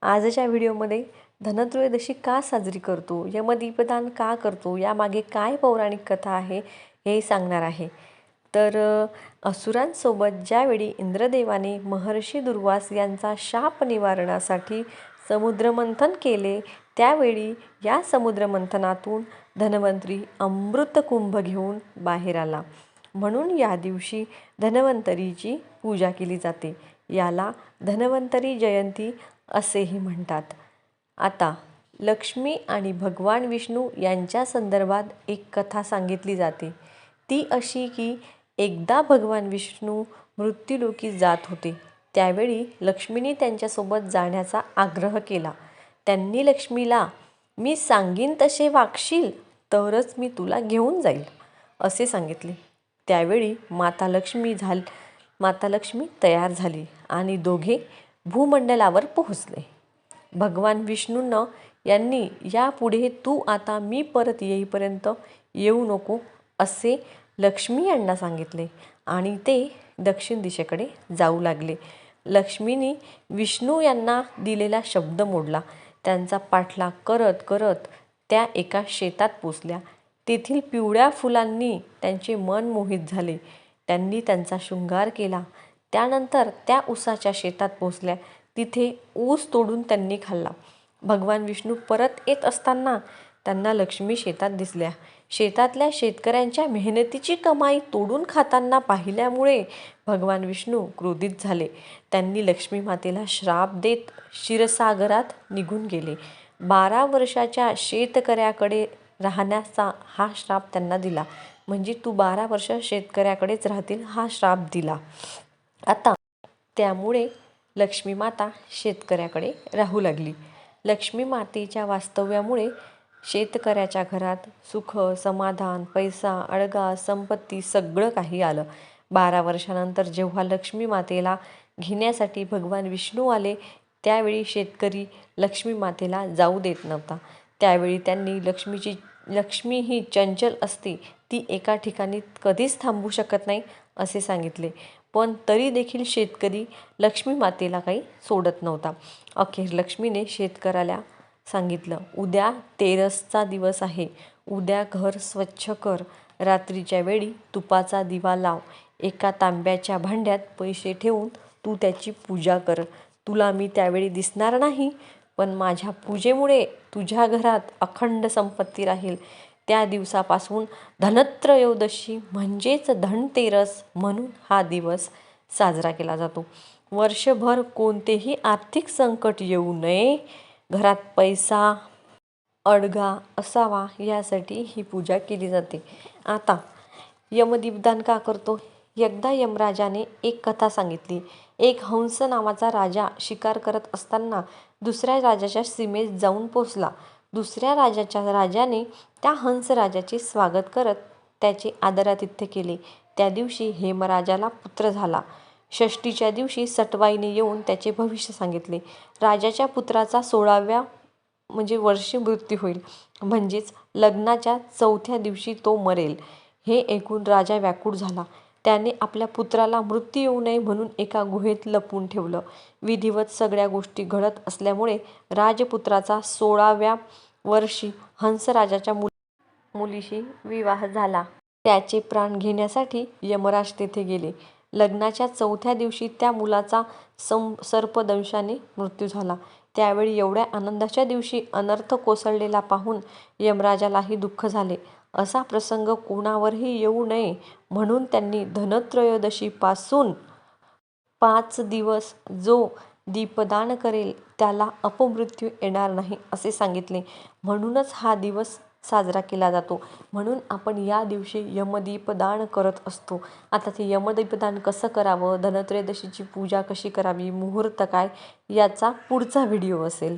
आजच्या व्हिडिओमध्ये धनत्रयोदशी का साजरी करतो, यमदीपदान का करतो, यामागे काय पौराणिक कथा आहे हे सांगणार आहे। तर असुरांसोबत ज्यावेळी इंद्रदेवाने महर्षी दुर्वास यांचा शाप निवारणासाठी समुद्रमंथन केले, त्यावेळी या समुद्रमंथनातून धन्वंतरी अमृतकुंभ घेऊन बाहेर आला। म्हणून या दिवशी धन्वंतरीची पूजा केली जाते। याला धन्वंतरी जयंती असेही म्हणतात। आता लक्ष्मी आणि भगवान विष्णू यांच्या संदर्भात एक कथा सांगितली जाते। ती अशी की एकदा भगवान विष्णू मृत्युलोकी जात होते, त्यावेळी लक्ष्मीने त्यांच्यासोबत जाण्याचा आग्रह केला। त्यांनी लक्ष्मीला मी सांगीन तसे वागशील तरच मी तुला घेऊन जाईल असे सांगितले। त्यावेळी माता लक्ष्मी तयार झाली आणि दोघे भूमंडलावर पोहोचले। भगवान विष्णूंना यांनी यापुढे तू आता मी परत येईपर्यंत येऊ नको असे लक्ष्मी यांना सांगितले आणि ते दक्षिण दिशेकडे जाऊ लागले। लक्ष्मीने विष्णू यांना दिलेला शब्द मोडला। त्यांचा पाठलाग करत करत त्या एका शेतात पोचल्या। तेथील पिवळ्या फुलांनी त्यांचे मन मोहित झाले। त्यांनी त्यांचा शृंगार केला। त्यानंतर त्या ऊसाच्या शेतात पोचल्या। तिथे ऊस तोडून त्यांनी खाल्ला। भगवान विष्णू परत येत असताना त्यांना लक्ष्मी शेतात दिसल्या। शेतातल्या शेतकऱ्यांच्या मेहनतीची कमाई तोडून खाताना पाहिल्यामुळे भगवान विष्णू क्रोधित झाले। त्यांनी लक्ष्मी मातेला श्राप देत क्षीरसागरात निघून गेले। 12 वर्षाच्या शेतकऱ्याकडे राहण्याचा हा श्राप त्यांना दिला। म्हणजे तू 12 वर्ष शेतकऱ्याकडेच राहतील हा श्राप दिला। आता त्यामुळे लक्ष्मी माता शेतकऱ्याकडे राहू लागली। लक्ष्मी मातेच्या वास्तव्यामुळे शेतकऱ्याच्या घरात सुख, समाधान, पैसा, अडगा, संपत्ती सगळं काही आलं। 12 वर्षानंतर जेव्हा लक्ष्मी मातेला घेण्यासाठी भगवान विष्णू आले, त्यावेळी शेतकरी लक्ष्मी मातेला जाऊ देत नव्हता। त्यावेळी त्यांनी लक्ष्मी ही चंचल असते, ती एका ठिकाणी कधीच थांबू शकत नाही असे सांगितले। पण तरी देखील शेतकरी लक्ष्मी मातेला काही सोडत नव्हता। अखेर लक्ष्मीने शेतकऱ्याला सांगितलं, उद्या तेरसचा दिवस आहे, उद्या घर स्वच्छ कर, रात्रीच्या वेळी तुपाचा दिवा लाव, एका तांब्याच्या भांड्यात पैसे ठेवून तू त्याची पूजा कर। तुला मी त्यावेळी दिसणार नाही, पण माझ्या पूजेमुळे तुझ्या घरात अखंड संपत्ती राहील। त्या दिवसापासून धनत्रयोदशी म्हणजेच धनतेरस म्हणून हा दिवस साजरा केला जातो। वर्षभर कोणतेही आर्थिक संकट येऊ नये, घरात पैसा अडगा असावा यासाठी ही पूजा केली जाते। आता यमदीपदान का करतो? एकदा यमराजाने एक कथा सांगितली। एक हंस नावाचा राजा शिकार करत असताना दुसऱ्या राजाच्या सीमेत जाऊन पोचला। दुसऱ्या राजाने त्या हंस राजाचे स्वागत करत त्याचे आदरातिथ्य केले। त्या दिवशी हेमराजाला पुत्र झाला। षष्टीच्या दिवशी सटवाईने येऊन त्याचे भविष्य सांगितले। राजाच्या पुत्राचा 16व्या वर्षी मृत्यू होईल, म्हणजेच लग्नाच्या 4थ्या दिवशी तो मरेल। हे ऐकून राजा व्याकुळ झाला। त्याने आपल्या पुत्राला मृत्यू येऊ नये म्हणून एका गुहेत लपवून ठेवलं। विधिवत सगळ्या गोष्टी घडत असल्यामुळे राजपुत्राचा 16व्या वर्षी हंसराजाच्या मुलीशी विवाह झाला। त्याचे प्राण घेण्यासाठी यमराज तेथे गेले। लग्नाच्या 4थ्या दिवशी त्या मुलाचा सर्पदंशाने मृत्यू झाला। त्यावेळी एवढ्या आनंदाच्या दिवशी अनर्थ कोसळलेला पाहून यमराजालाही दुःख झाले। असा प्रसंग कोणावरही येऊ नये म्हणून त्यांनी धनत्रयोदशीपासून 5 दिवस जो दीपदान करेल त्याला अपमृत्यू येणार नाही असे सांगितले। म्हणूनच हा दिवस साजरा केला जातो। म्हणून आपण या दिवशी यमदीपदान करत असतो। आता ते यमदीपदान कसं करावं, धनत्रयोदशीची पूजा कशी करावी, मुहूर्त काय, याचा पुढचा व्हिडिओ असेल।